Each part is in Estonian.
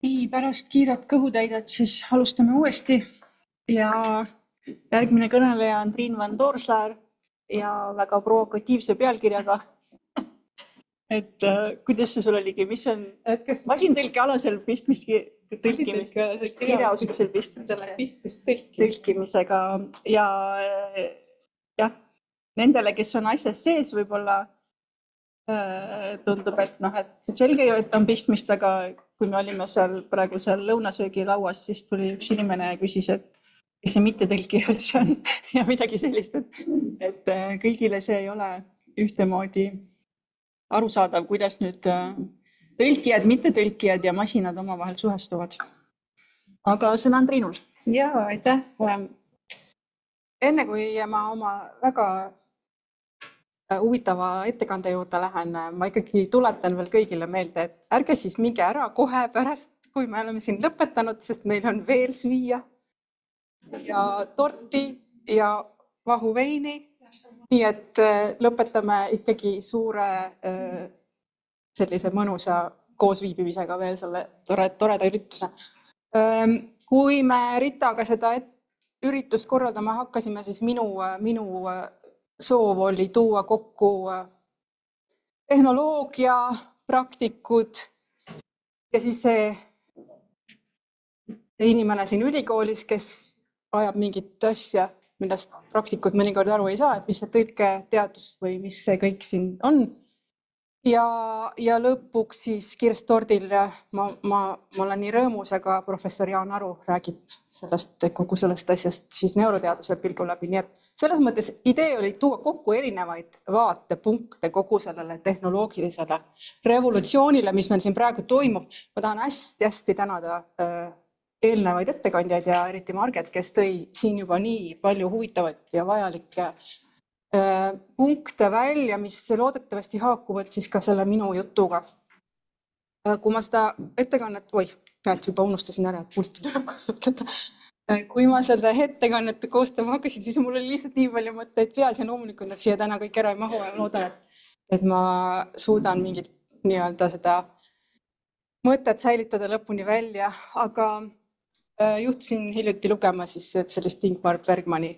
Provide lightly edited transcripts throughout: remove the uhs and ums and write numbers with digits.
Nii, pärast kiiret kõhutäidet siis alustame uuesti ja järgmine kõneleja on Triin van Doorslaer ja väga provokatiivse pealkirjaga. Et kuidas see sul oligi, mis on masintõlkealasel kirjaoskusel tõlkimisega ja jah, nendele, kes on asjas sees, võib-olla tundub, et selge ju, et on pistmist, aga kui me olime praegu seal lõunasöögilauas, siis tuli üks inimene ja küsis, et mis see mittetõlkija üldse on ja midagi sellist, et kõigile see ei ole ühtemoodi arusaadav, kuidas nüüd tõlkijad, mittetõlkijad ja masinad omavahel suhestuvad. Aga sõna on Triinul. Jaa, aitäh. Enne kui ma oma väga huvitava ettekande juurde lähen, ma ikkagi tuletan veel kõigile meelde, et ärge siis minge ära kohe pärast, kui me oleme siin lõpetanud, sest meil on veel süüa ja torti ja vahuveini. Nii et lõpetame ikkagi suure sellise mõnusa koosviibimisega veel selle toreda ürituse. Kui me Ritaga seda üritust korraldama hakkasime, siis minu soov oli tuua kokku tehnoloogia, praktikud ja siis see inimene siin ülikoolis, kes ajab mingit asja, millest praktikud mõnikord aru ei saa, et mis see tõlketeadus või mis see kõik siin on. Ja lõpuks siis kiirest tordil ma olen nii rõõmus, aga professor Jaan Aru räägib kogu sellest asjast siis neuroteaduse pilgu läbi. Nii et selles mõttes idee oli tuua kokku erinevaid vaatepunkte kogu sellele tehnoloogilisele revolutsioonile, mis meil siin praegu toimub. Ma tahan hästi tänada eelnevaid ettekandjaid ja eriti Marget, kes tõi siin juba nii palju huvitavat ja vajalikke punkte välja, mis loodetavasti haakuvad siis ka selle minu jutuga. Kui ma seda ettekannet, juba unustasin ära, et pulti tuleb kasutada. Kui ma seda ettekannet koostama hakkasin, siis mul oli lihtsalt nii palju mõtteid peas ja loomulikult nad siia täna kõik ära ei mahu ja loodan, et ma suudan mingit nii-öelda seda mõtet säilitada lõpuni välja, aga juhtusin hiljuti lugema siis sellist Ingmar Bergmani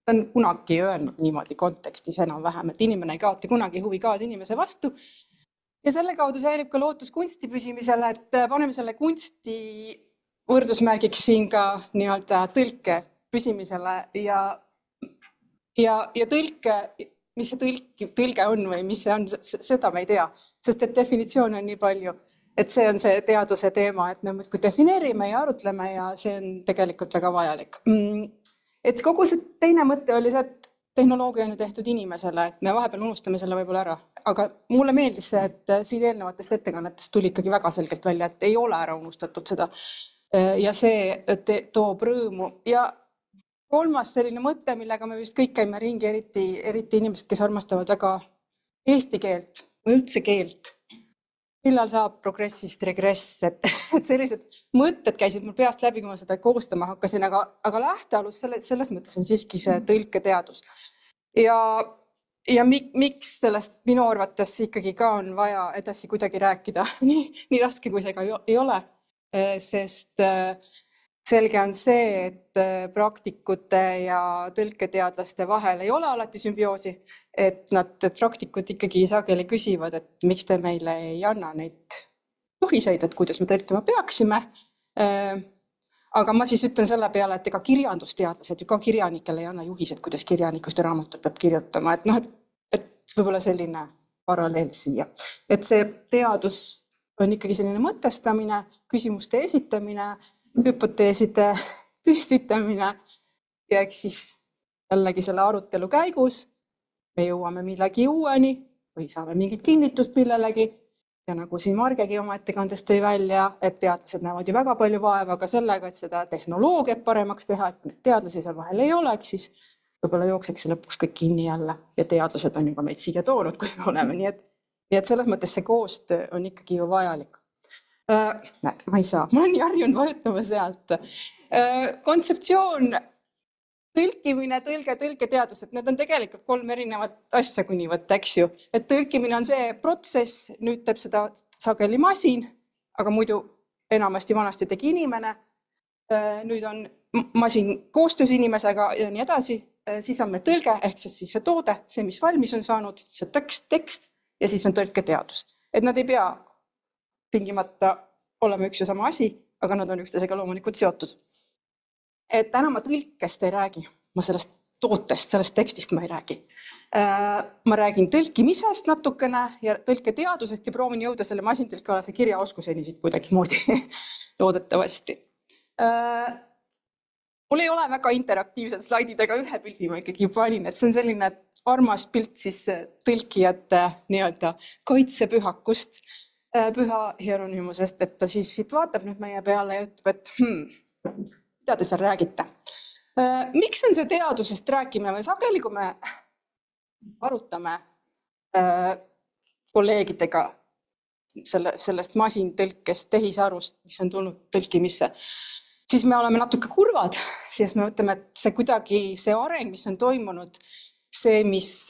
ta on kunagi öelnud niimoodi kontekstis enam-vähem, et inimene ei kaota kunagi huvi kaasinimese vastu. Ja selle kaudu säilib ka lootus kunsti püsimisele, et paneme selle kunsti võrdusmärgiks siin ka nii-öelda tõlke püsimisele ja tõlke, mis see tõlge on või mis see on, seda me ei tea, sest et definitsioon on nii palju, et see on see teaduse teema, et me muudkui defineerime ja arutleme ja see on tegelikult väga vajalik. Et kogu see teine mõte oli see, et tehnoloogia on ju tehtud inimesele, et me vahepeal unustame selle võib-olla ära. Aga mulle meeldis see, et siin eelnevatest ettekannetest tuli ikkagi väga selgelt välja, et ei ole ära unustatud seda. Ja see toob rõõmu. Ja kolmas selline mõte, millega me vist kõik käime ringi, eriti inimesed, kes armastavad väga eesti keelt või üldse keelt. Millal saab progressist regress, et sellised mõtted käisid mul peast läbi, kui ma seda koostama hakkasin, aga lähtealus selles mõttes on siiski see tõlketeadus. Ja miks sellest minu arvates ikkagi ka on vaja edasi kuidagi rääkida, nii raske kui see ka ei ole, sest selge on see, et praktikute ja tõlketeadlaste vahel ei ole alati sümbioosi, et praktikud ikkagi sageli küsivad, et miks te meile ei anna neid juhiseid, et kuidas me tõlkima peaksime. Aga ma siis ütlen selle peale, et ega kirjandusteadlased ju ka kirjanikele ei anna juhised, kuidas kirjanik ühte raamatut peab kirjutama. Et võib-olla selline paralleel siia. Et see teadus on ikkagi selline mõtestamine, küsimuste esitamine, hüpoteeside püstitamine ja eks siis jällegi selle arutelu käigus me jõuame millegi uueni või saame mingit kinnitust millelegi ja nagu siin Margegi oma ettekandest tõi välja, et teadlased näevad ju väga palju vaeva ka sellega, et seda tehnoloogiat paremaks teha, et teadlasi seal vahel ei oleks, siis võib-olla jookseks lõpuks kõik kinni jälle ja teadlased on juba meid siia toonud, kus me oleme, nii et selles mõttes see koostöö on ikkagi ju vajalik. Näed, ma ei saa, ma olen nii harjunud vajutama sealt. Kontseptsioon, tõlkimine, tõlketeadus, et need on tegelikult 3 erinevat asja kuni võtta, eks ju. Et tõlkimine on see protsess, nüüd teeb seda sageli masin, aga muidu enamasti vanasti tegi inimene, nüüd on masin koostöös inimesega ja nii edasi, siis on meil tõlge ehk siis see toode, see, mis valmis on saanud, see tekst ja siis on tõlketeadus. Et nad ei pea tingimata olema üks ja sama asi, aga nad on üksteisega loomulikult seotud. Et täna ma tõlkest ei räägi, ma sellest tootest, sellest tekstist ma ei räägi. Ma räägin tõlkimisest natukene ja tõlketeadusest ja proovin jõuda selle masintõlkealase kirjaoskuseni siit kuidagi moodi loodetavasti. Mul ei ole väga interaktiivsed slaidid, aga ühe pildi ma ikkagi panin, et see on selline armas pilt siis tõlkijate nii-öelda kaitsepühakust, püha Hieronymusest, et ta siis siit vaatab nüüd meie peale ja ütleb, et mida te seal räägite. Miks on see teadusest rääkimine või sageli, kui me arutame kolleegidega sellest masintõlkest, tehisarust, mis on tulnud tõlkimisse, siis me oleme natuke kurvad, siis me mõtleme, et see kuidagi, see areng, mis on toimunud, see, mis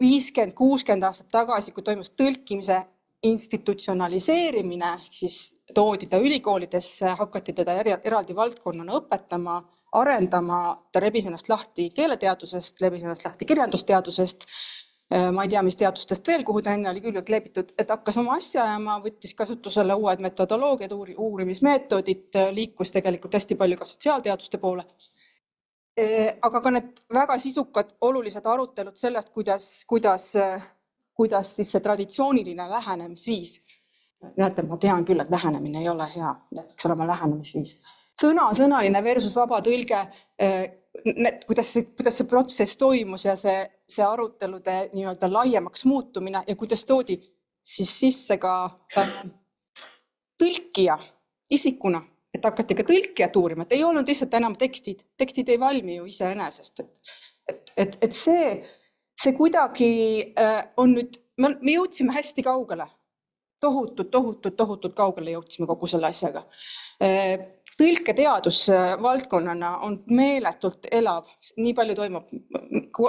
50-60 aastat tagasi, kui toimus tõlkimise institutsionaliseerimine, siis toodi ta ülikoolidesse, hakati teda eraldi valdkonnana õpetama, arendama, ta rebis ennast lahti keeleteadusest, rebis ennast lahti kirjandusteadusest, ma ei tea, mis teadustest veel, kuhu ta enne oli küll kleebitud, et hakkas oma asja ajama, võttis kasutusele uued metodoloogiad, uurimismeetodid, liikus tegelikult hästi palju ka sotsiaalteaduste poole. Aga ka need väga sisukad, olulised arutelud sellest, kuidas siis see traditsiooniline lähenemisviis. Näete, ma tean küll, et lähenemine ei ole hea, peaks olema lähenemisviis. Sõnaline versus vaba tõlge, kuidas see protsess toimus ja see arutelude nii-öelda laiemaks muutumine ja kuidas toodi siis sisse ka tõlkija isikuna, et hakati ka tõlkijat uurima, et ei olnud lihtsalt enam tekstid ei valmi ju iseenesest. Et see kuidagi on nüüd, me jõudsime hästi kaugele, tohutult kaugele jõudsime kogu selle asjaga. Tõlketeadus valdkonnana on meeletult elav, nii palju toimub.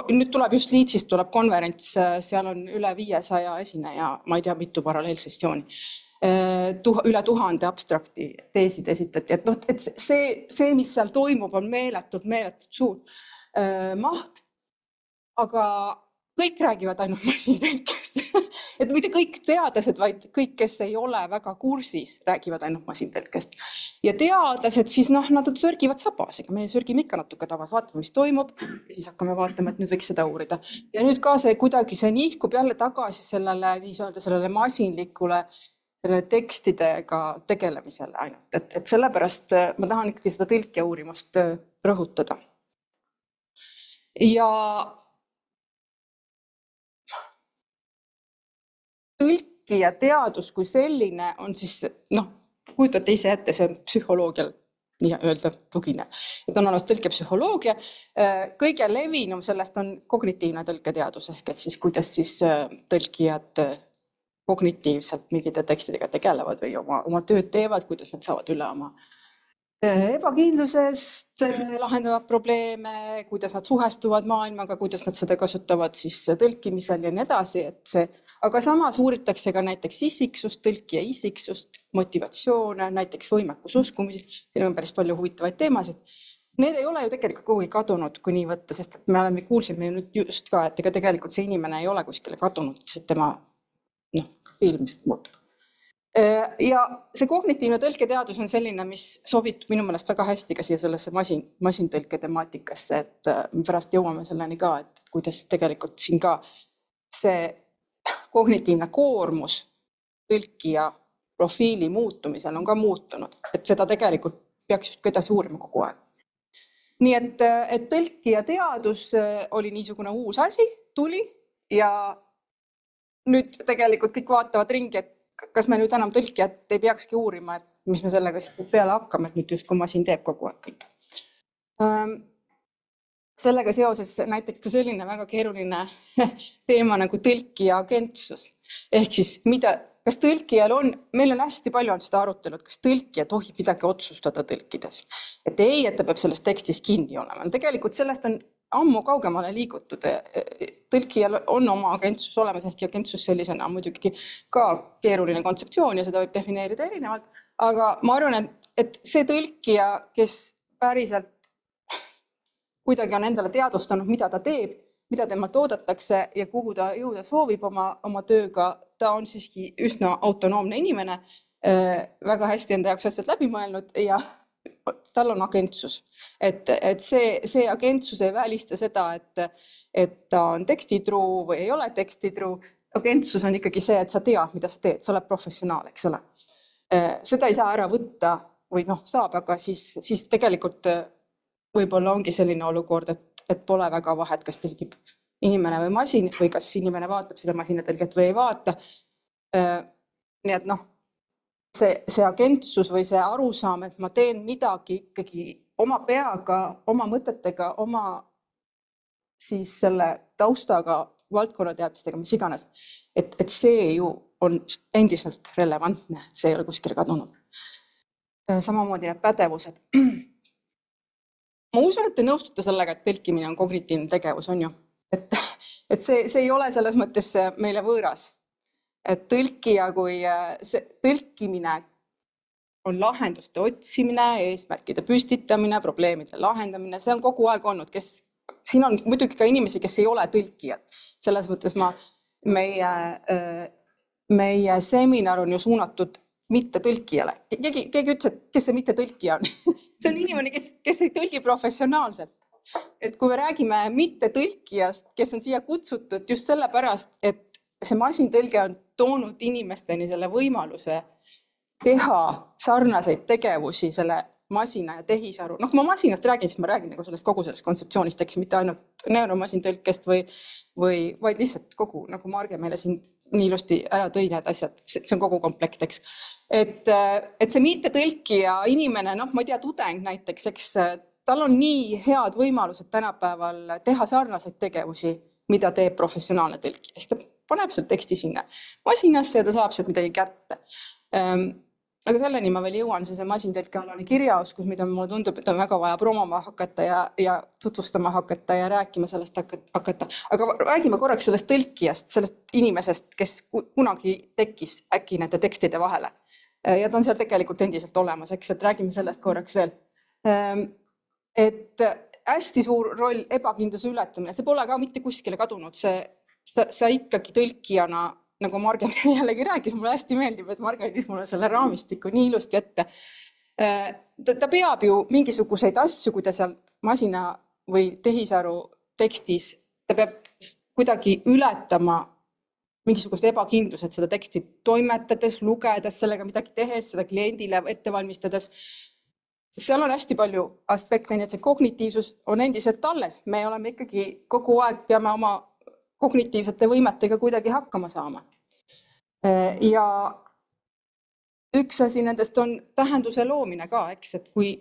Nüüd tuleb just Liitsist tuleb konverents, seal on üle 500 esineja, ma ei tea, mitu paralleelsessiooni. Üle 1000 abstrakti teesid esitati. Et see, mis seal toimub, on meeletult suur maht, aga kõik räägivad ainult masintõlkest. Et mitte kõik teadlased, vaid kõik, kes ei ole väga kursis, räägivad ainult masintõlkest. Ja teadlased siis nad sörgivad sabasega, me sörgime ikka natuke tavas, vaatame, mis toimub ja siis hakkame vaatama, et nüüd võiks seda uurida. Ja nüüd ka see kuidagi see nihkub jälle tagasi sellele masinlikule tekstidega tegelemisele ainult. Et sellepärast ma tahan ikkagi seda tõlkija uurimust rõhutada. Ja tõlkija teadus kui selline on siis, kujutate ise ette, see psühholoogial nii-öelda tugine. Et on olemas tõlkepsühholoogia. Kõige levinum sellest on kognitiivne tõlketeadus, ehk et siis kuidas siis tõlkijad kognitiivselt mingite tekstidega tegelevad või oma tööd teevad, kuidas nad saavad üle oma ebakindlusest, lahendavad probleeme, kuidas nad suhestuvad maailmaga, kuidas nad seda kasutavad siis tõlkimisel ja nii edasi. Aga samas uuritakse ka näiteks isiksust, tõlkija isiksust, motivatsioone, näiteks võimekus uskumisi. Siin on päris palju huvitavaid teemasid. Need ei ole ju tegelikult kuhugi kadunud, kui nii võtta, sest me kuulsime nüüd just ka, et tegelikult see inimene ei ole kuskile kadunud, sest tema ilmselt muutub. Ja see kognitiivne tõlketeadus on selline, mis sobib minu meelest väga hästi ka siia sellesse masintõlke temaatikasse, et me pärast jõuame selleni ka, et kuidas tegelikult siin ka see kognitiivne koormus tõlkija profiili muutumisel on ka muutunud, et seda tegelikult peaks just edasi uurima kogu aeg. Nii et tõlkija teadus oli niisugune uus asi, tuli ja nüüd tegelikult kõik vaatavad ringi, et kas me nüüd enam tõlkijat ei peakski uurima, et mis me sellega peale hakkame, et nüüd just kui masin teeb kogu aeg kõik. Sellega seoses näiteks ka selline väga keeruline teema nagu tõlkija agentsus. Ehk siis, kas tõlkijal on, meil on hästi palju on seda arutelud, kas tõlkija tohib midagi otsustada tõlkides. Et ei, et ta peab sellest tekstis kinni olema. Tegelikult sellest on ammu kaugemale liigutud. Tõlkijal on oma agentsus olemas, ehk agentsus sellisena muidugi ka keeruline kontseptsioon ja seda võib defineerida erinevalt, aga ma arvan, et see tõlkija, kes päriselt kuidagi on endale teadvustanud, mida ta teeb, mida temalt oodatakse ja kuhu ta jõuda soovib oma tööga, ta on siiski üsna autonoomne inimene, väga hästi enda jaoks asjad läbi mõelnud ja tal on agentsus. Et see agentsus ei välista seda, et ta on tekstitruu või ei ole tekstitruu. Agentsus on ikkagi see, et sa tead, mida sa teed, sa oled professionaal, eks ole. Seda ei saa ära võtta või saab, aga siis tegelikult võib-olla ongi selline olukord, et pole väga vahet, kas tõlgib inimene või masin või kas inimene vaatab seda masinatõlget või ei vaata. Nii et see agentsus või see arusaam, et ma teen midagi ikkagi oma peaga, oma mõtetega, oma siis selle taustaga, valdkonnateadmistega, mis iganes, et see ju on endiselt relevantne, see ei ole kuskile kadunud. Samamoodi need pädevused. Ma usun, et te nõustute sellega, et tõlkimine on kognitiivne tegevus, on ju? Et see ei ole selles mõttes meile võõras. Et tõlkija, kui tõlkimine on lahenduste otsimine, eesmärkide püstitamine, probleemide lahendamine, see on kogu aeg olnud. Siin on muidugi ka inimesi, kes ei ole tõlkijad. Selles mõttes meie seminar on ju suunatud mitte tõlkijale. Keegi ütles, et kes see mitte tõlkija on? See on inimene, kes ei tõlgi professionaalselt. Et kui me räägime mitte tõlkijast, kes on siia kutsutud just sellepärast, et see masintõlge on toonud inimesteni selle võimaluse teha sarnaseid tegevusi selle masina ja tehisaru. Kui ma masinast räägin, siis ma räägin kogu sellest kontseptsioonist, eks mitte ainult neuromasintõlkest vaid lihtsalt kogu, nagu Marge meile siin nii ilusti ära tõi need asjad, see on kogu komplekt, eks. Et see mitte tõlkija inimene, ma ei tea, tudeng näiteks, eks tal on nii head võimalused tänapäeval teha sarnaseid tegevusi, mida teeb professionaalne tõlkija. Ta paneb seal teksti sinna masinasse ja ta saab sealt midagi kätte. Aga selleni ma veel jõuan, see masintõlke alane kirjaoskus, mida mulle tundub, et on väga vaja promoma hakata ja tutvustama hakata ja rääkima sellest hakata. Aga räägime korraks sellest tõlkijast, sellest inimesest, kes kunagi tekkis äkki nende tekstide vahele. Ja ta on seal tegelikult endiselt olemas, eks, et räägime sellest korraks veel. Et hästi suur roll ebakindluse ületamine, see pole ka mitte kuskile kadunud, sa ikkagi tõlkijana, nagu Marge jällegi rääkis, mulle hästi meeldib, et Marge ütles mulle selle raamistiku nii ilusti ette. Ta peab ju mingisuguseid asju, kui ta seal masina või tehisaru tekstis, ta peab kuidagi ületama mingisugust ebakindlused seda teksti toimetades, lugedes, sellega midagi tehes, seda kliendile ette valmistades. Seal on hästi palju aspekte, nii et see kognitiivsus on endiselt alles. Me oleme ikkagi kogu aeg peame oma kognitiivsete võimetega kuidagi hakkama saama. Ja üks asi nendest on tähenduse loomine ka, eks, et kui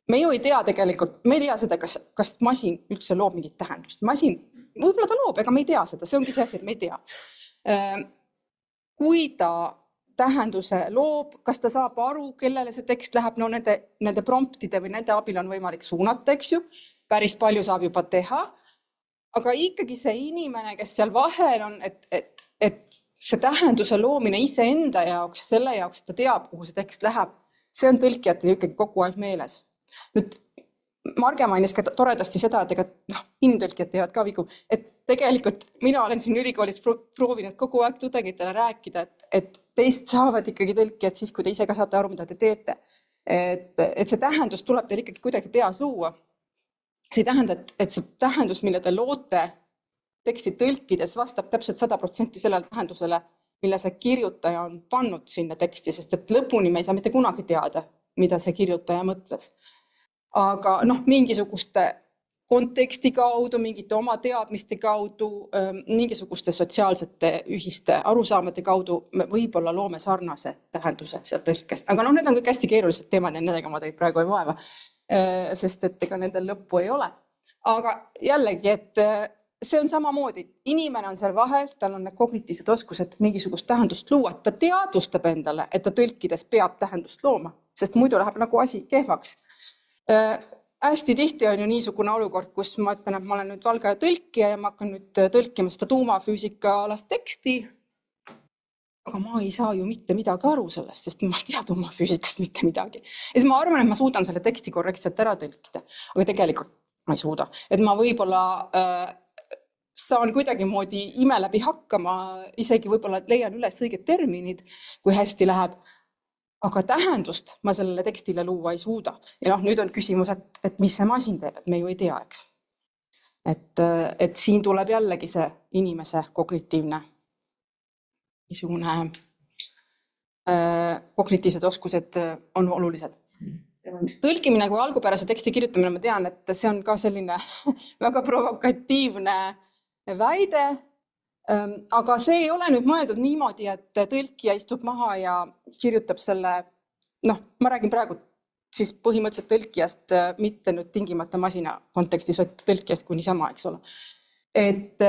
me ju ei tea tegelikult, me ei tea seda, kas masin üldse loob mingit tähendust. Masin, võib-olla ta loob, ega me ei tea seda, see ongi see asi, et me ei tea. Kui ta tähenduse loob, kas ta saab aru, kellele see tekst läheb, nende promptide või nende abil on võimalik suunata, eks ju, päris palju saab juba teha. Aga ikkagi see inimene, kes seal vahel on, et see tähenduse loomine ise enda jaoks, selle jaoks, et ta teab, kuhu see tekst läheb, see on tõlkijatel ikkagi kogu aeg meeles. Nüüd Marge mainis ka toredasti seda, et inimtõlkijad teevad ka vigu, et tegelikult mina olen siin ülikoolis proovinud kogu aeg tudengitele rääkida, et teist saavad ikkagi tõlkijad siis, kui te ise ka saate aru, mida te teete. Et see tähendus tuleb teil ikkagi kuidagi peas luua. See ei tähenda, et see tähendus, mille te loote teksti tõlkides, vastab täpselt 100% sellele tähendusele, mille see kirjutaja on pannud sinna teksti, sest et lõpuni me ei saa mitte kunagi teada, mida see kirjutaja mõtles. Aga mingisuguste konteksti kaudu, mingite oma teadmiste kaudu, mingisuguste sotsiaalsete ühiste arusaamade kaudu me võib-olla loome sarnase tähenduse seal tõlkest. Aga need on kõik hästi keerulised teemad ja nendega ma teid praegu ei vaeva, sest et ega nendel lõppu ei ole. Aga jällegi, et see on samamoodi. Inimene on seal vahel, tal on need kognitiivsed oskused mingisugust tähendust luua. Ta teadvustab endale, et ta tõlkides peab tähendust looma, sest muidu läheb nagu asi kehvaks. hästi tihti on ju niisugune olukord, kus ma ütlen, et ma olen nüüd valge tõlkija ja ma hakkan nüüd tõlkima seda tuumafüüsika alast teksti. Aga ma ei saa ju mitte midagi aru sellest, sest ma ei tea tuumafüüsikast mitte midagi. Ja siis ma arvan, et ma suudan selle teksti korrektselt ära tõlkida, aga tegelikult ma ei suuda. Et ma võib-olla saan kuidagi moodi ime läbi hakkama, isegi võib-olla leian üles õiged terminid, kui hästi läheb. Aga tähendust ma sellele tekstile luua ei suuda. Ja nüüd on küsimus, et mis see masin teeb, et me ju ei tea, eks. Et siin tuleb jällegi see inimese kognitiivne niisugune kognitiivsed oskused on olulised. Tõlkimine kui algupärase teksti kirjutamine, ma tean, et see on ka selline väga provokatiivne väide, aga see ei ole nüüd mõeldud niimoodi, et tõlkija istub maha ja kirjutab selle, ma räägin praegu siis põhimõtteliselt tõlkijast, mitte nüüd tingimata masina kontekstis, vaid tõlkijast kui niisama, eks ole. Et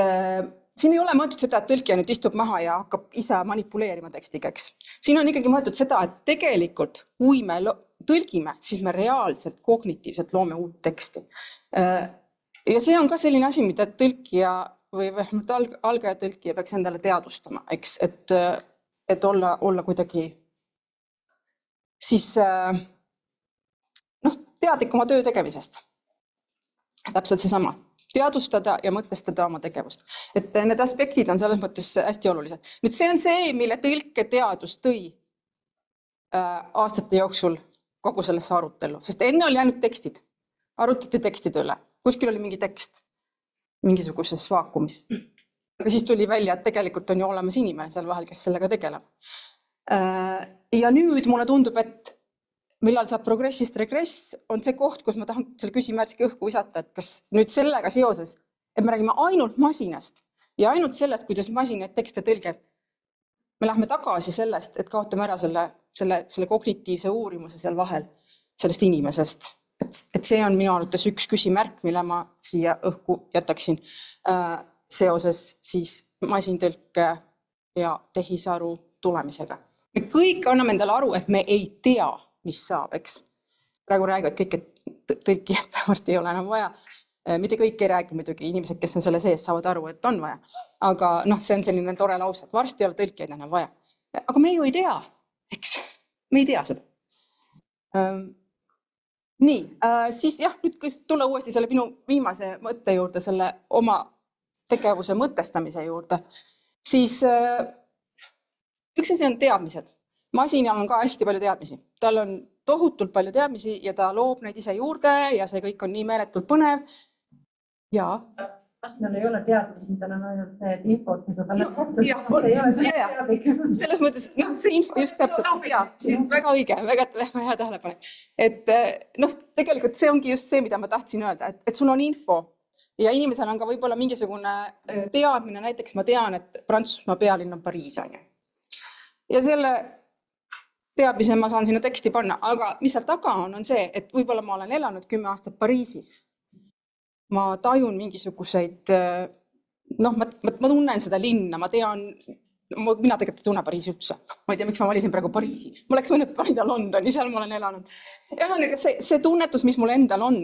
siin ei ole mõeldud seda, et tõlkija nüüd istub maha ja hakkab ise manipuleerima tekstiga, eks. Siin on ikkagi mõeldud seda, et tegelikult, kui me tõlgime, siis me reaalselt kognitiivselt loome uut teksti. Ja see on ka selline asi, mida tõlkija või vähemalt algaja tõlkija peaks endale teadvustama, eks, et olla kuidagi siis teadlik oma töö tegemisest. Täpselt seesama. Teadvustada ja mõtestada oma tegevust. Et need aspektid on selles mõttes hästi olulised. Nüüd see on see, mille tõlketeadus tõi aastate jooksul kogu sellesse arutellu, sest enne oli ainult tekstid. Arutati tekstide üle. Kuskil oli mingi tekst mingisuguses vaakumis. Aga siis tuli välja, et tegelikult on ju olemas inimene seal vahel, kes sellega tegeleb. Ja nüüd mulle tundub, et millal saab progressist regress, on see koht, kus ma tahan selle küsimärski õhku visata, et kas nüüd sellega seoses, et me räägime ainult masinast ja ainult sellest, kuidas masin neid tekste tõlgeb. Me lähme tagasi sellest, et kaotame ära selle kognitiivse uurimuse seal vahel, sellest inimesest. Et see on minu arvates üks küsimärk, mille ma siia õhku jätaksin seoses siis masintõlke ja tehisaru tulemisega. Me kõik anname endale aru, et me ei tea, mis saab, eks. Praegu räägivad kõik, et tõlkijat varsti ei ole enam vaja. Mitte kõik ei räägi muidugi, inimesed, kes on selle sees, saavad aru, et on vaja. Aga see on selline tore lause, et varsti ei ole tõlkijaid enam vaja. Aga me ju ei tea, eks. Me ei tea seda. Nii, siis jah, nüüd kui tulla uuesti selle minu viimase mõtte juurde, selle oma tegevuse mõtestamise juurde, siis üks asi on teadmised. Masinal on ka hästi palju teadmisi. Tal on tohutult palju teadmisi ja ta loob neid ise juurde ja see kõik on nii meeletult põnev. Ja. Masinal ei ole teadmisi, tal on ainult need infod, mida talle see ei ole see teadlik. Selles mõttes, see info just täpselt, väga õige, väga hea tähelepanek. Et tegelikult see ongi just see, mida ma tahtsin öelda, et sul on info ja inimesel on ka võib-olla mingisugune teadmine, näiteks ma tean, et Prantsusmaa pealinn on Pariis, on ju. Ja selle teadmise ma saan sinna teksti panna, aga mis seal taga on see, et võib-olla ma olen elanud 10 aastat Pariisis. Ma tajun mingisuguseid, ma tunnen seda linna, ma tean, mina tegelikult ei tunne Pariisi üldse. Ma ei tea, miks ma valisin praegu Pariisi. Ma oleks võinud valida Londoni, seal ma olen elanud. Ja see tunnetus, mis mul endal on,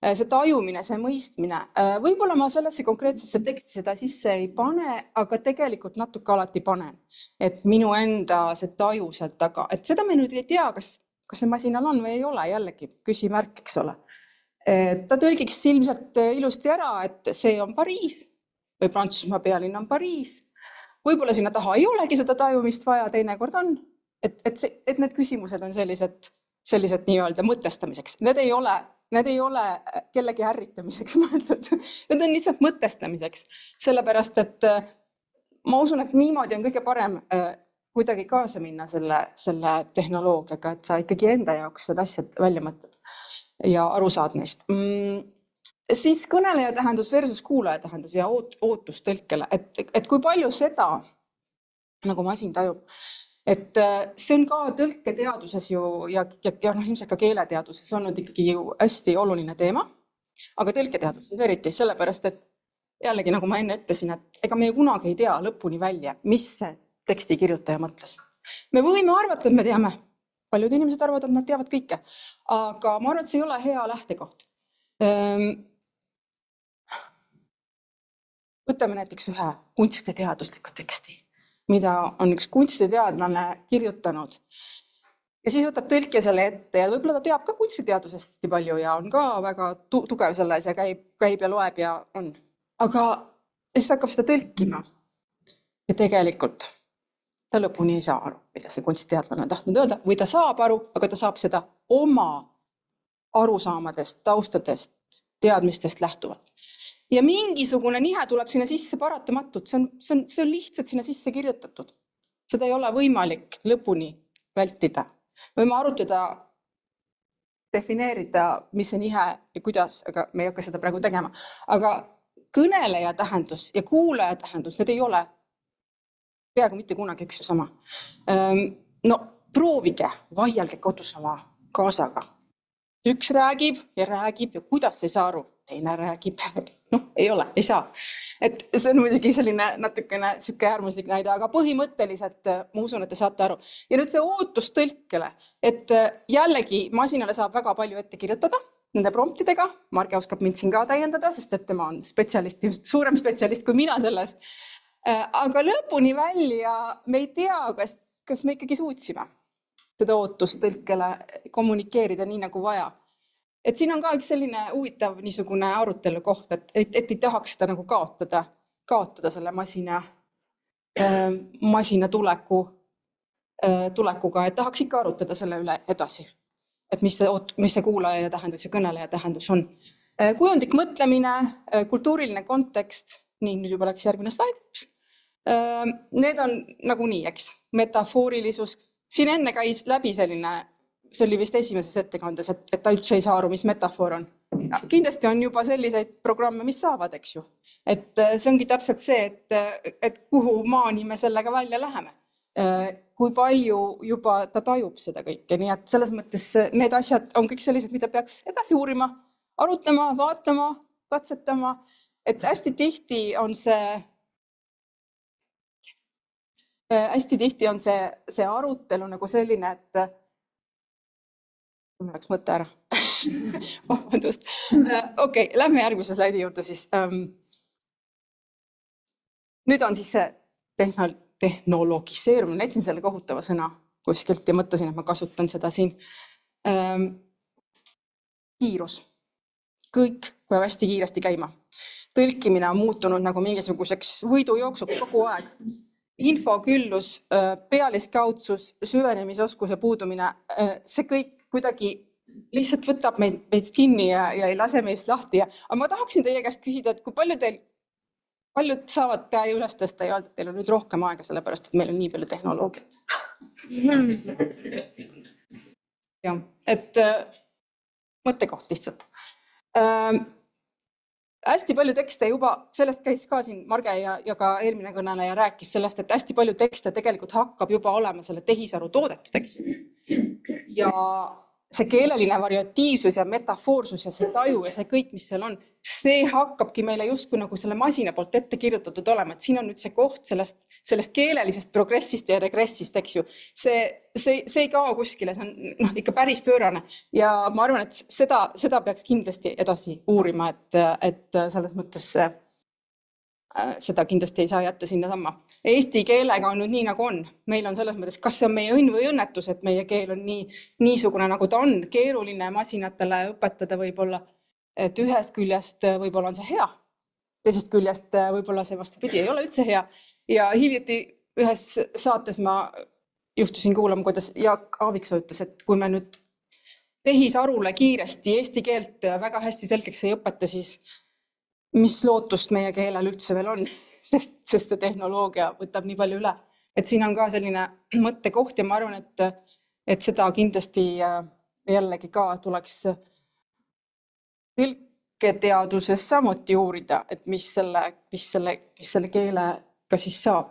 see tajumine, see mõistmine, võib-olla ma sellesse konkreetsesse teksti seda sisse ei pane, aga tegelikult natuke alati panen. Et minu enda see taju sealt taga, et seda me nüüd ei tea, kas see masinal on või ei ole, jällegi küsimärk, eks ole. Ta tõlgiks ilmselt ilusti ära, et see on Pariis või Prantsusmaa pealinn on Pariis. Võib-olla sinna taha ei olegi seda tajumist vaja, teinekord on. Et need küsimused on sellised nii-öelda mõtestamiseks. Need ei ole kellegi ärritamiseks mõeldud. Need on lihtsalt mõtestamiseks. Sellepärast, et ma usun, et niimoodi on kõige parem kuidagi kaasa minna selle tehnoloogiaga, et sa ikkagi enda jaoks seda asjad välja mõtled ja aru saad neist. Siis kõneleja tähendus versus kuulaja tähendus ja ootus tõlkele. Et kui palju seda, nagu masin tajub, et see on ka tõlketeaduses ju ja ilmselt ka keeleteaduses olnud ikkagi ju hästi oluline teema, aga tõlketeaduses eriti sellepärast, et jällegi nagu ma enne ütlesin, et ega me ju kunagi ei tea lõpuni välja, mis see tekstikirjutaja mõtles. Me võime arvata, et me teame. Paljud inimesed arvavad, et nad teavad kõike, aga ma arvan, et see ei ole hea lähtekoht. Võtame näiteks ühe kunstiteadusliku teksti, mida on üks kunstiteadlane kirjutanud. Ja siis võtab tõlkija selle ette ja võib-olla ta teab ka kunstiteadusest hästi palju ja on ka väga tugev selles ja käib ja loeb ja on. Aga siis hakkab seda tõlkima. Ja tegelikult ta lõpuni ei saa aru, mida see kunstiteadlane on tahtnud öelda, või ta saab aru, aga ta saab seda oma arusaamadest, taustadest, teadmistest lähtuvalt. Ja mingisugune nihe tuleb sinna sisse paratamatult, see on lihtsalt sinna sisse kirjutatud. Seda ei ole võimalik lõpuni vältida. Võime arutada, defineerida, mis see nihe ja kuidas, aga me ei hakka seda praegu tegema. Aga kõneleja tähendus ja kuulaja tähendus, need ei ole peaaegu mitte kunagi üks ja sama. No proovige, vaielge kodus oma kaasaga. Üks räägib ja kuidas ei saa aru, teine räägib. No, ei ole, ei saa. Et see on muidugi selline natukene süke äärmuslik näide, aga põhimõtteliselt ma usun, et te saate aru. Ja nüüd see ootus tõlkele, et jällegi masinale saab väga palju ette kirjutada nende promptidega. Marge oskab mind siin ka täiendada, sest et tema on spetsialist, suurem spetsialist kui mina selles. Aga lõpuni välja me ei tea, kas me ikkagi suutsime seda ootust tõlkele kommunikeerida nii nagu vaja. Et siin on ka üks selline huvitav niisugune arutelu koht, et ei tahaks seda nagu kaotada selle masina tulekuga, et tahaks ikka arutada selle üle edasi, et mis see kuulaja tähendus ja kõneleja tähendus on. Kujundlik mõtlemine, kultuuriline kontekst, nii nüüd juba läks järgmine slaid. Need on nagu nii, eks, metafoorilisus. Siin enne käis läbi selline, see oli vist esimeses ettekandes, et ta üldse ei saa aru, mis metafoor on. Kindlasti on juba selliseid programme, mis saavad, eks ju. Et see ongi täpselt see, et kuhu maani me sellega välja läheme. Kui palju juba ta tajub seda kõike. Nii et selles mõttes need asjad on kõik sellised, mida peaks edasi uurima, arutama, vaatama, katsetama. Et hästi tihti on see arutelu nagu selline, et mul läks mõte ära. Vabandust. Okei, lähme järgmise slaidi juurde siis. Nüüd on siis see tehnologiseerumine. Näitsin selle kohutava sõna kuskilt ja mõtlesin, et ma kasutan seda siin. Kiirus. Kõik peab hästi kiiresti käima. Tõlkimine on muutunud nagu mingisuguseks võidujooksuks kogu aeg. Infoküllus, pealiskaudsus, süvenemisoskuse puudumine, see kõik kuidagi lihtsalt võtab meid kinni ja ei lase meist lahti. Aga ma tahaksin teie käest küsida, et kui paljud saavad käe üles tõsta ja öelda, et teil on nüüd rohkem aega, sellepärast, et meil on nii palju tehnoloogiat. Ja, et mõttekoht lihtsalt. Hästi palju tekste juba, sellest käis ka siin Marge ja ka eelmine kõneleja rääkis sellest, et hästi palju tekste tegelikult hakkab juba olema selle tehisaru toodetud, eks. Ja see keeleline variatiivsus ja metafoorsus ja see taju ja see kõik, mis seal on, see hakkabki meile justkui nagu selle masina poolt ette kirjutatud olema, et siin on nüüd see koht sellest keelelisest progressist ja regressist, eks ju. See ei kao kuskile, see on ikka päris pöörane ja ma arvan, et seda peaks kindlasti edasi uurima, et selles mõttes seda kindlasti ei saa jätta sinna samma. Eesti keelega on nüüd nii, nagu on. Meil on selles mõttes, kas see on meie õnn või õnnetus, et meie keel on niisugune, nagu ta on. Keeruline masinatele õpetada võib-olla, et ühest küljest võib-olla on see hea. Teisest küljest võib-olla see vastupidi ei ole üldse hea. Ja hiljuti ühes saates ma juhtusin kuulama, kuidas Jaak Aaviksoo ütles, et kui me nüüd tehisarule kiiresti eesti keelt väga hästi selgeks ei õpeta, siis mis lootust meie keelel üldse veel on, sest see tehnoloogia võtab nii palju üle. Et siin on ka selline mõttekoht ja ma arvan, et seda kindlasti jällegi ka tuleks tõlketeaduses samuti uurida, et mis selle keelega siis saab.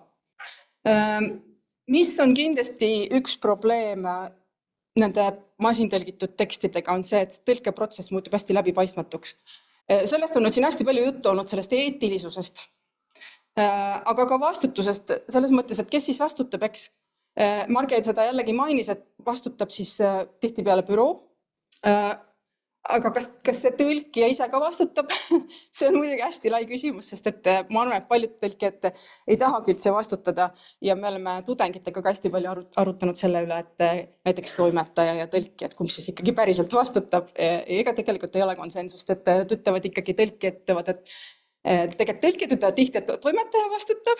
Mis on kindlasti üks probleem nende masintõlgitud tekstidega on see, et tõlkeprotsess muutub hästi läbipaistmatuks. Sellest on nüüd siin hästi palju juttu olnud, sellest eetilisusest, aga ka vastutusest selles mõttes, et kes siis vastutab, eks. Marge seda jällegi mainis, et vastutab siis tihtipeale büroo, aga kas see tõlkija ise ka vastutab? See on muidugi hästi lai küsimus, sest et ma arvan, et paljud tõlkijad ei tahagi üldse vastutada ja me oleme tudengitega ka hästi palju arutanud selle üle, et näiteks toimetaja ja tõlkija, et kumb siis ikkagi päriselt vastutab. Ega tegelikult ei ole konsensust, et nad ütlevad ikkagi, tõlkijad ütlevad, et tegelikult tõlkijad ütlevad tihti, et toimetaja vastutab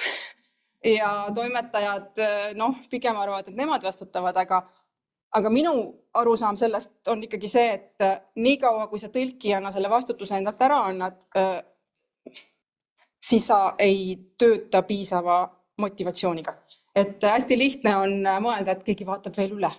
ja toimetajad pigem arvavad, et nemad vastutavad, aga minu arusaam sellest on ikkagi see, et niikaua, kui sa tõlkijana selle vastutuse endalt ära annad, siis sa ei tööta piisava motivatsiooniga. Et hästi lihtne on mõelda, et keegi vaatab veel üle.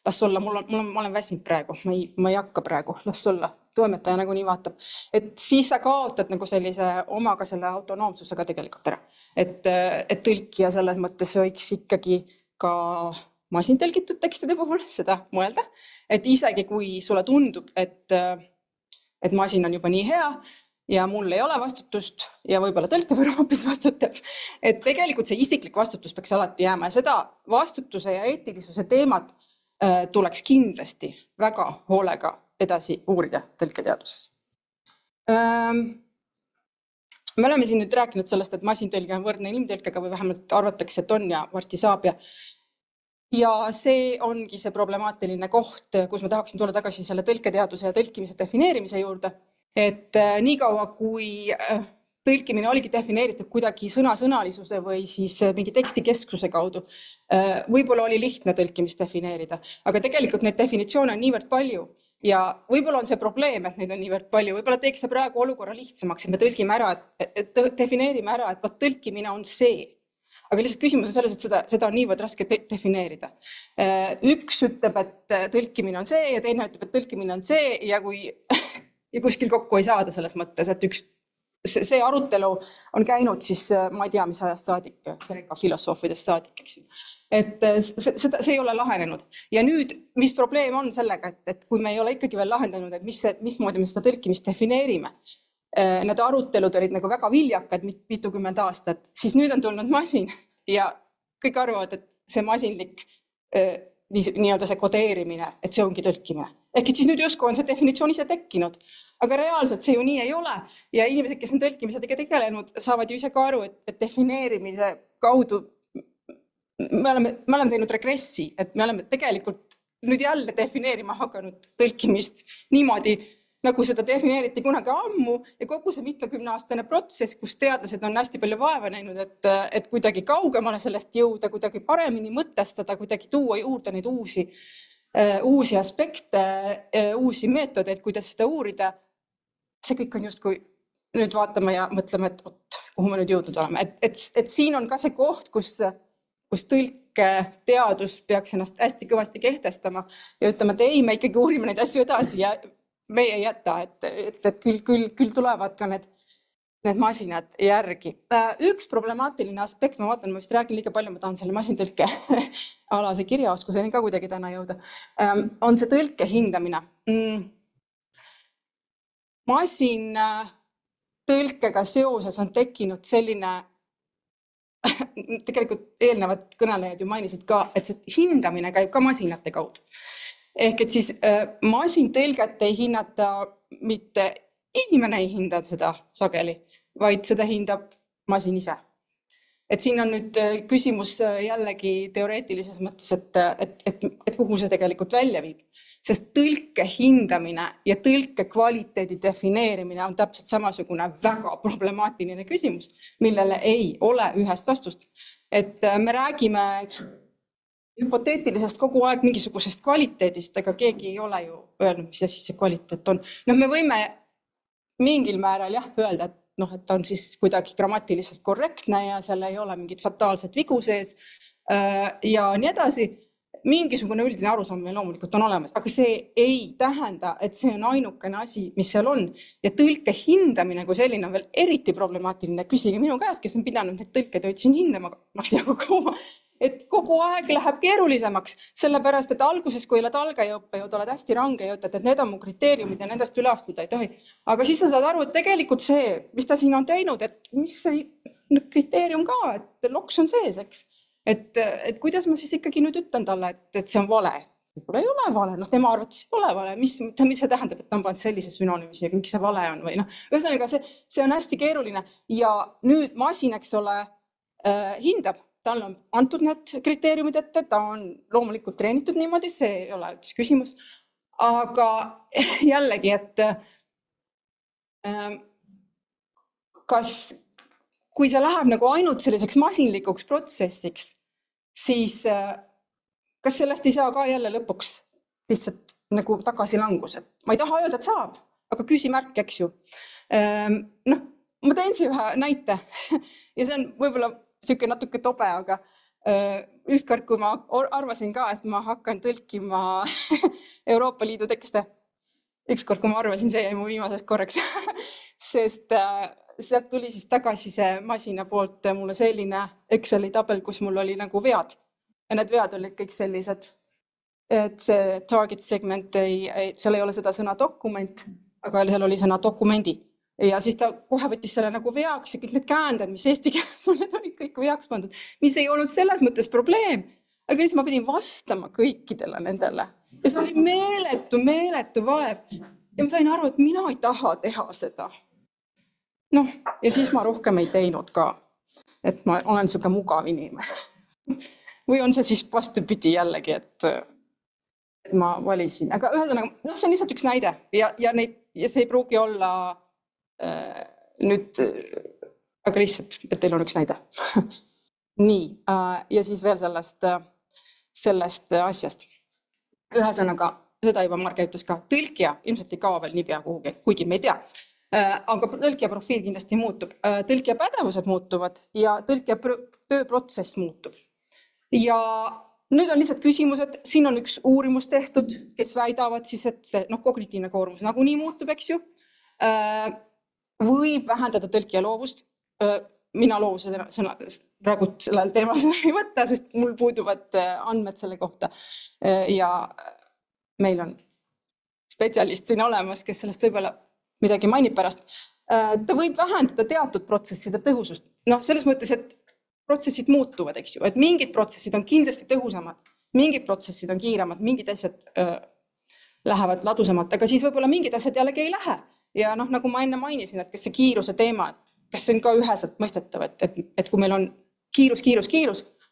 Las olla, ma olen väsinud praegu, ma ei hakka praegu, las olla. Toimetaja nagu nii vaatab. Et siis sa kaotad nagu sellise omaga selle autonoomsusega tegelikult ära. Et tõlkija selles mõttes võiks ikkagi ka masintõlgitud tekstide puhul seda mõelda, et isegi kui sulle tundub, et masin on juba nii hea ja mul ei ole vastutust ja võib-olla tõlkefirma hoopis vastutab, et tegelikult see isiklik vastutus peaks alati jääma ja seda vastutuse ja eetilisuse teemat tuleks kindlasti väga hoolega edasi uurida tõlketeaduses. Me oleme siin nüüd rääkinud sellest, et masintõlge on võrdne inimtõlkega või vähemalt arvatakse, et on ja varsti saab ja see ongi see problemaatiline koht, kus ma tahaksin tulla tagasi selle tõlketeaduse ja tõlkimise defineerimise juurde. Et niikaua, kui tõlkimine oligi defineeritud kuidagi sõnasõnalisuse või siis mingi tekstikesksuse kaudu, võib-olla oli lihtne tõlkimist defineerida, aga tegelikult neid definitsioone on niivõrd palju ja võib-olla on see probleem, et neid on niivõrd palju, võib-olla teeks see praegu olukorra lihtsamaks, et me tõlgime ära, et defineerime ära, et tõlkimine on see. Aga lihtsalt küsimus on selles, et seda on niivõrd raske defineerida. Üks ütleb, et tõlkimine on see ja teine ütleb, et tõlkimine on see ja kui kuskil kokku ei saada selles mõttes, et see arutelu on käinud siis ma ei tea, mis ajast saadik, Kreeka filosoofidest saadik, eks ju. Et see ei ole lahenenud. Ja nüüd, mis probleem on sellega, et kui me ei ole ikkagi veel lahendanud, et mismoodi me seda tõlkimist defineerime, need arutelud olid nagu väga viljakad mitukümmend aastat, siis nüüd on tulnud masin ja kõik arvavad, et see masinlik nii-öelda see kodeerimine, et see ongi tõlkimine. Ehk et siis nüüd justkui on see definitsioon ise tekkinud, aga reaalselt see ju nii ei ole ja inimesed, kes on tõlkimisega tegelenud, saavad ju ise ka aru, et defineerimise kaudu me oleme teinud regressi, et me oleme tegelikult nüüd jälle defineerima hakanud tõlkimist niimoodi, nagu seda defineeriti kunagi ammu ja kogu see mitmekümneaastane protsess, kus teadlased on hästi palju vaeva näinud, et kuidagi kaugemale sellest jõuda, kuidagi paremini mõtestada, kuidagi tuua juurde neid uusi aspekte, uusi meetodeid, kuidas seda uurida. See kõik on justkui nüüd vaatame ja mõtleme, et kuhu me nüüd jõudnud oleme. Et siin on ka see koht, kus tõlketeadus peaks ennast hästi kõvasti kehtestama ja ütleme, et ei, me ikkagi uurime neid asju edasi ja me ei jäta, et küll tulevad ka need masinad järgi. Üks problemaatiline aspekt, ma vaatan, ma vist räägin liiga palju, ma tahan selle masintõlke alase kirjaoskuseni ka kuidagi täna jõuda, on see tõlke hindamine. Masintõlkega seoses on tekkinud selline, tegelikult eelnevad kõnelejad ju mainisid ka, et see hindamine käib ka masinate kaudu. Ehk et siis masintõlget ei hinnata mitte, inimene ei hinda seda sageli, vaid seda hindab masin ise. Et siin on nüüd küsimus jällegi teoreetilises mõttes, et kuhu see tegelikult välja viib. Sest tõlke hindamine ja tõlke kvaliteedi defineerimine on täpselt samasugune väga problemaatiline küsimus, millele ei ole ühest vastust. Et me räägime hüpoteetilisest kogu aeg mingisugusest kvaliteedist, aga keegi ei ole ju öelnud, mis asi see kvaliteet on. Me võime mingil määral öelda, et ta on siis kuidagi grammatiliselt korrektne ja seal ei ole mingit fataalset vigu sees ja nii edasi. Mingisugune üldine arusaam meil loomulikult on olemas, aga see ei tähenda, et see on ainukene asi, mis seal on. Ja tõlke hindamine kui selline on veel eriti problemaatiline. Küsige minu käest, kes on pidanud neid tõlketöid siin hindama, ma ei tea kaua. Et kogu aeg läheb keerulisemaks, sellepärast, et alguses, kui oled algajaõppejõud, oled hästi range ja ütled, et need on mu kriteeriumid ja nendest üle astuda ei tohi. Aga siis sa saad aru, et tegelikult see, mis ta siin on teinud, et mis see kriteerium ka, et loks on sees, eks. Et kuidas ma siis ikkagi nüüd ütlen talle, et see on vale. võib-olla ei ole vale, noh tema arvates ei ole vale, mis see tähendab, et ta on pannud sellise sünonüümi siia, kõik see vale on või noh, ühesõnaga see on hästi keeruline ja nüüd masin, eks ole, hindab, tal on antud need kriteeriumid ette, ta on loomulikult treenitud niimoodi, see ei ole üks küsimus, aga jällegi, et kui see läheb nagu ainult selliseks masinlikuks protsessiks, siis kas sellest ei saa ka jälle lõpuks lihtsalt nagu tagasilangus, et ma ei taha öelda, et saab, aga küsimärk, eks ju. Noh, ma teen see ühe näite ja see on võib-olla siuke natuke tobe, aga ükskord, kui ma arvasin ka, et ma hakkan tõlkima Euroopa Liidu tekste, ükskord, kui ma arvasin, see jäi mu viimaseks korraks, sest sealt tuli siis tagasi see masina poolt mulle selline Exceli tabel, kus mul oli nagu vead. Ja need vead olid kõik sellised, et see target segment, seal ei ole seda sõna dokument, aga seal oli sõna dokumendi. Ja siis ta kohe võttis selle nagu veaks ja kõik need käänded, mis eesti keeles on, need olid kõik veaks pandud, mis ei olnud selles mõttes probleem. Aga siis ma pidin vastama kõikidele nendele. Ja see oli meeletu vaev. Ja ma sain aru, et mina ei taha teha seda. Noh, ja siis ma rohkem ei teinud ka, et ma olen siuke mugav inimene. Või on see siis vastupidi jällegi, et ma valisin. Aga ühesõnaga, see on lihtsalt üks näide ja see ei pruugi olla nüüd, aga lihtsalt, et teil on üks näide. Nii, ja siis veel sellest asjast. Ühesõnaga, seda juba Marge ütles ka, tõlkija ilmselt ei kao veel nii pea kuhugi, kuigi me ei tea. Aga tõlkija profiil kindlasti muutub. Tõlkija pädevused muutuvad ja tõlkija tööprotsess muutub. Ja nüüd on lihtsalt küsimus, et siin on üks uurimus tehtud, kes väidavad siis, et see kognitiivne koormus nagunii muutub, eks ju. Võib vähendada tõlkija loovust. Mina loovuse praegu sellel teemal ei võtta, sest mul puuduvad andmed selle kohta. Ja meil on spetsialist siin olemas, kes sellest võib-olla midagi mainib pärast. Ta võib vähendada teatud protsesside tõhusust. Noh, selles mõttes, et protsessid muutuvad, eks ju, et mingid protsessid on kindlasti tõhusamad, mingid protsessid on kiiremad, mingid asjad lähevad ladusamalt, aga siis võib-olla mingid asjad jällegi ei lähe. Ja noh, nagu ma enne mainisin, et kas see kiiruse teema, kas see on ka üheselt mõistetav, et kui meil on kiirus,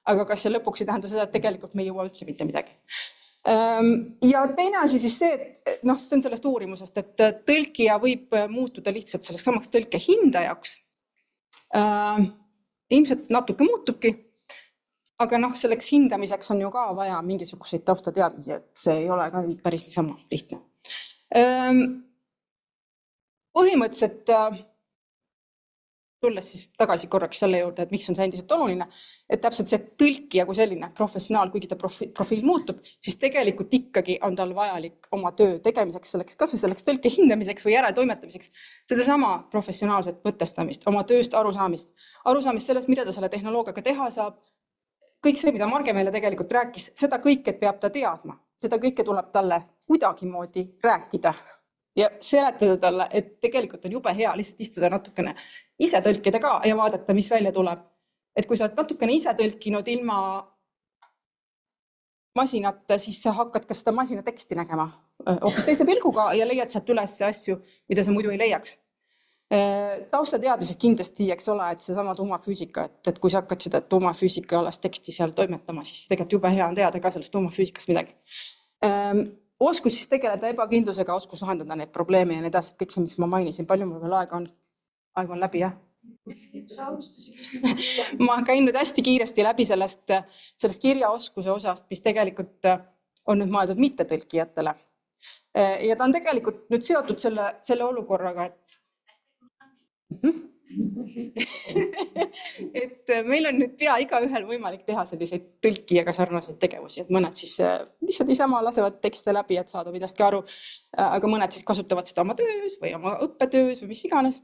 aga kas see lõpuks ei tähenda seda, et tegelikult me ei jõua üldse mitte midagi. Ja teine asi siis see, et noh, see on sellest uurimusest, et tõlkija võib muutuda lihtsalt sellest samaks tõlke hindajaks. Ilmselt natuke muutubki, aga noh, selleks hindamiseks on ju ka vaja mingisuguseid taustateadmisi, et see ei ole ka päris niisama lihtne. Põhimõtteliselt, tulles siis tagasi korraks selle juurde, et miks on see endiselt oluline, et täpselt see tõlkija kui selline professionaal, kuigi ta profiil muutub, siis tegelikult ikkagi on tal vajalik oma töö tegemiseks, kas või selleks tõlke hindamiseks või järeltoimetamiseks, seda sama professionaalset mõtestamist, oma tööst arusaamist sellest, mida ta selle tehnoloogiaga teha saab. Kõik see, mida Marge meile tegelikult rääkis, seda kõike peab ta teadma, seda kõike tuleb talle kuidagimoodi rääkida ja seletada talle, et tegelikult on jube hea lihtsalt istuda natukene ise tõlkida ka ja vaadata, mis välja tuleb. Et kui sa oled natukene ise tõlkinud ilma masinata, siis sa hakkad ka seda masina teksti nägema hoopis teise pilguga ja leiad sealt üles asju, mida sa muidu ei leiaks. Taustateadmised kindlasti, eks ole, et see sama tuumafüüsika, et kui sa hakkad seda tuumafüüsika alast teksti seal toimetama, siis tegelikult jube hea on teada ka sellest tuumafüüsikast midagi. Oskus siis tegeleda ebakindlusega, oskus lahendada neid probleeme ja need asjad, kõik see, mis ma mainisin, palju mul veel aega on läbi, jah? Ma käin nüüd hästi kiiresti läbi sellest kirjaoskuse osast, mis tegelikult on nüüd mõeldud mittetõlkijatele. Ja ta on tegelikult nüüd seotud selle olukorraga, et meil on nüüd pea igaühel võimalik teha selliseid tõlkijaga sarnaseid tegevusi, et mõned siis lihtsalt niisama lasevad tekste läbi, et saada midagi aru, aga mõned siis kasutavad seda oma töös või oma õppetöös või mis iganes.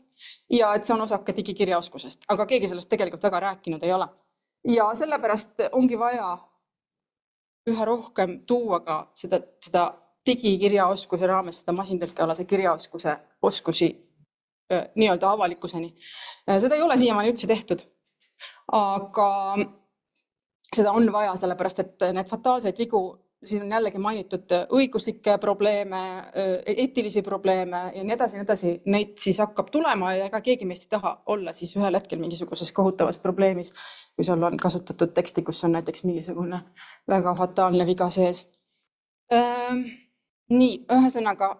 Ja et see on osake digikirjaoskusest, aga keegi sellest tegelikult väga rääkinud ei ole. Ja sellepärast ongi vaja üha rohkem tuua ka seda digikirjaoskuse raames, seda masintõlkealase kirjaoskuse oskusi nii-öelda avalikkuseni. Seda ei ole siiamaani üldse tehtud, aga seda on vaja, sellepärast et need fataalseid vigu siin on jällegi mainitud õiguslikke probleeme, eetilisi probleeme ja nii edasi, neid siis hakkab tulema ja ega keegi meist ei taha olla siis ühel hetkel mingisuguses kohutavas probleemis, kui seal on kasutatud teksti, kus on näiteks mingisugune väga fataalne viga sees. Nii, ühesõnaga,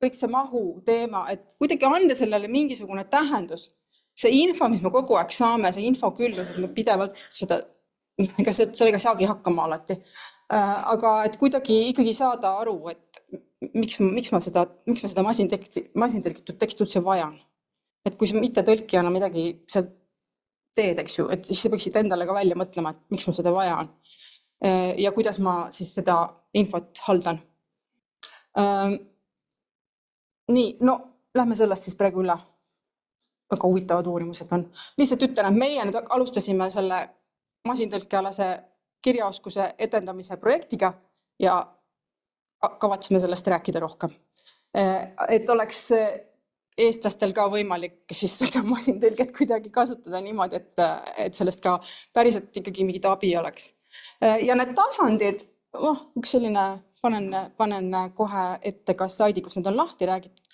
kõik see mahu teema, et kuidagi anda sellele mingisugune tähendus, see info, mis me kogu aeg saame, see info külvus, et me pidevalt seda, ega sellega saagi hakkama alati. Aga et kuidagi ikkagi saada aru, et miks ma seda masintõlgitud teksti üldse vajan. Et kui sa mitte tõlkijana midagi seal teed, eks ju, et siis sa võiksid endale ka välja mõtlema, et miks ma seda vajan. Ja kuidas ma siis seda infot haldan. Nii, no lähme sellest siis praegu üle. Väga huvitavad uurimused on. Lihtsalt ütlen, et meie nüüd alustasime selle masintõlkealase kirjaoskuse edendamise projektiga ja kavatseme sellest rääkida rohkem. Et oleks eestlastel ka võimalik siis seda masintõlget kuidagi kasutada niimoodi, et sellest ka päriselt ikkagi mingit abi oleks. Ja need tasandid, üks selline, panen kohe ette ka slaidi, kus need on lahti räägitud.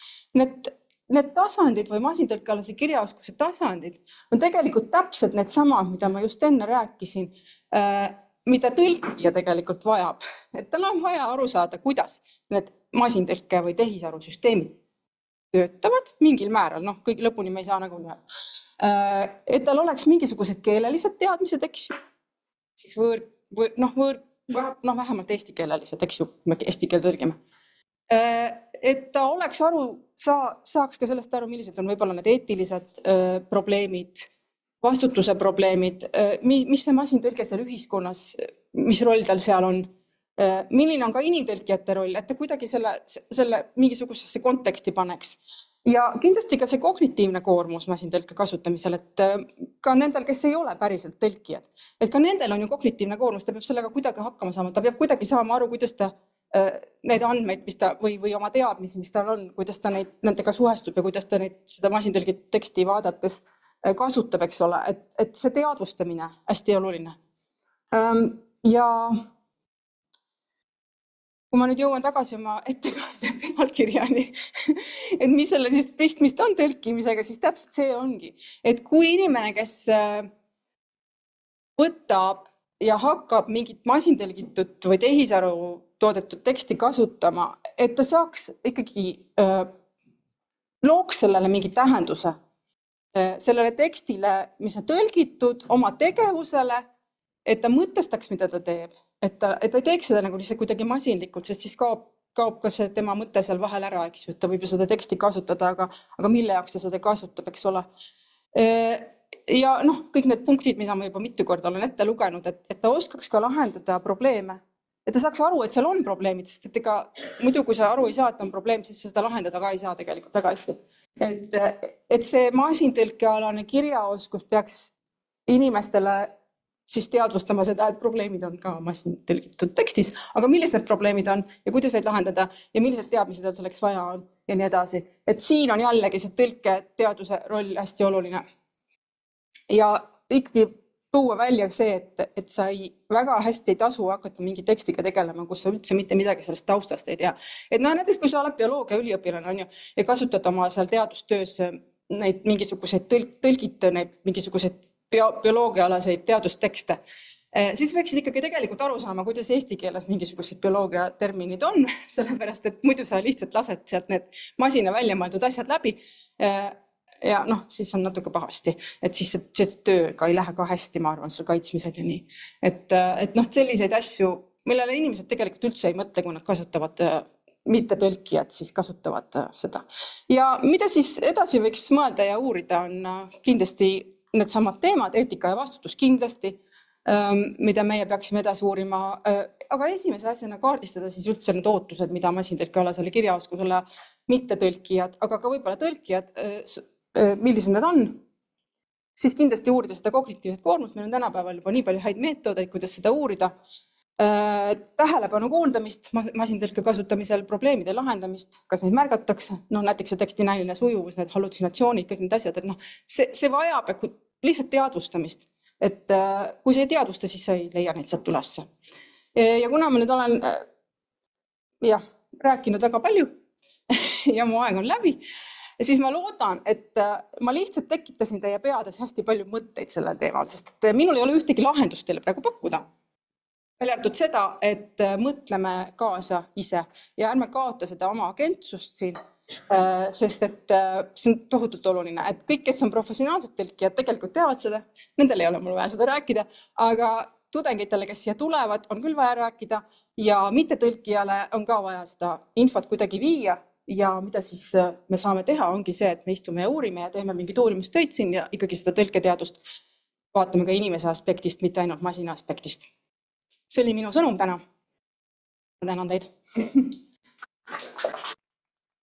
Need tasandid või masintõlkealase kirjaoskuse tasandid on tegelikult täpselt need samad, mida ma just enne rääkisin, mida tõlkija tegelikult vajab. Et tal on vaja aru saada, kuidas need masintõlke või tehisarusüsteemid töötavad mingil määral, kõik lõpuni me ei saa nagu näha. Et tal oleks mingisugused keelelised teadmised, eks ju, siis vähemalt eestikeelelised, eks ju, me eesti keel tõlgime. Et ta oleks saaks ka sellest aru, millised on võib-olla need eetilised probleemid, vastutuse probleemid, mis see masintõlge seal ühiskonnas, mis roll tal seal on, milline on ka inimtõlkijate roll, et ta kuidagi selle mingisugusesse konteksti paneks. Ja kindlasti ka see kognitiivne koormus masintõlke kasutamisel, et ka nendel, kes ei ole päriselt tõlkijad, et ka nendel on ju kognitiivne koormus, ta peab sellega kuidagi hakkama saama, ta peab kuidagi saama aru, kuidas ta need andmeid, mis ta või oma teadmisi, mis tal on, kuidas ta nendega suhestub ja kuidas ta seda masintõlgitud teksti vaadates kasutab, eks ole, et see teadvustamine hästi oluline. Ja kui ma nüüd jõuan tagasi oma ettekande pealkirjani, et mis selle siis pistmist on tõlkimisega, siis täpselt see ongi, et kui inimene, kes võtab ja hakkab mingit masintõlgitud või tehisaru toodetud teksti kasutama, et ta saaks ikkagi looks sellele mingi tähenduse, sellele tekstile, mis on tõlgitud oma tegevusele, et ta mõtestaks, mida ta teeb, et ta ei teeks seda nagu lihtsalt kuidagi masinlikult, sest siis kaob ka see tema mõte seal vahel ära, eks ju, et ta võib ju seda teksti kasutada, aga mille jaoks ta seda kasutab, eks ole. Ja kõik need punktid, mida ma juba mitu korda olen ette lugenud, et ta oskaks ka lahendada probleeme, et ta saaks aru, et seal on probleemid, sest et ega muidu, kui sa aru ei saa, et on probleem, siis seda lahendada ka ei saa tegelikult väga hästi. Et see masintõlkealane kirjaoskus peaks inimestele siis teadvustama seda, et probleemid on ka masintõlgitud tekstis, aga millised need probleemid on ja kuidas neid lahendada ja millised teadmised selleks vaja on ja nii edasi. Et siin on jällegi see tõlketeaduse roll hästi oluline. Ja ikkagi tuua välja see, et sa väga hästi ei tasu hakata mingi tekstiga tegelema, kus sa üldse mitte midagi sellest taustast ei tea. Et näiteks, kui sa oled bioloogia üliõpilane on ju, ja kasutad oma seal teadustöös neid mingisuguseid tõlgite, neid mingisuguseid bioloogiaalaseid teadustekste, siis võiksid ikkagi tegelikult aru saama, kuidas eesti keeles mingisugused bioloogia terminid on, sellepärast, et muidu sa lihtsalt lased sealt need masina välja mõeldud asjad läbi ja siis on natuke pahasti, et siis see töö ka ei lähe ka hästi, ma arvan, seal kaitsmisel ja nii. Et selliseid asju, millele inimesed tegelikult üldse ei mõtle, kui nad kasutavad mitte tõlkijad, siis kasutavad seda. Ja mida siis edasi võiks mõelda ja uurida on kindlasti need samad teemad, eetika ja vastutus kindlasti, mida meie peaksime edasi uurima, aga esimese asjana kaardistada siis üldse need ootused, mida masintõlkealasele kirjaoskusele mitte tõlkijad, aga ka võib-olla tõlkijad, millised need on, siis kindlasti uurida seda kognitiivset koormust, meil on tänapäeval juba nii palju häid meetodeid, kuidas seda uurida, tähelepanu koondamist masintõlke kasutamisel, probleemide lahendamist, kas neid märgatakse, näiteks see teksti näiline sujuvus, need hallutsinatsioonid, kõik need asjad, et see vajab lihtsalt teadvustamist, et kui sa ei teadvusta, siis sa ei leia neid sealt ülesse. Ja kuna ma nüüd olen rääkinud väga palju ja mu aeg on läbi, siis ma loodan, et ma lihtsalt tekitasin teie peades hästi palju mõtteid sellel teemal, sest et minul ei ole ühtegi lahendust teile praegu pakkuda. Välja arvatud seda, et mõtleme kaasa ise ja ärme kaota seda oma agentsust siin, sest et see on tohutult oluline, et kõik, kes on professionaalsed tõlkijad, tegelikult teavad seda, nendel ei ole mul vaja seda rääkida, aga tudengitele, kes siia tulevad, on küll vaja rääkida ja mitte tõlkijale on ka vaja seda infot kuidagi viia ja mida siis me saame teha, ongi see, et me istume ja uurime ja teeme mingid uurimustöid siin ja ikkagi seda tõlketeadust vaatame ka inimese aspektist, mitte ainult masina aspektist. See oli minu sõnum täna. Ma tänan teid.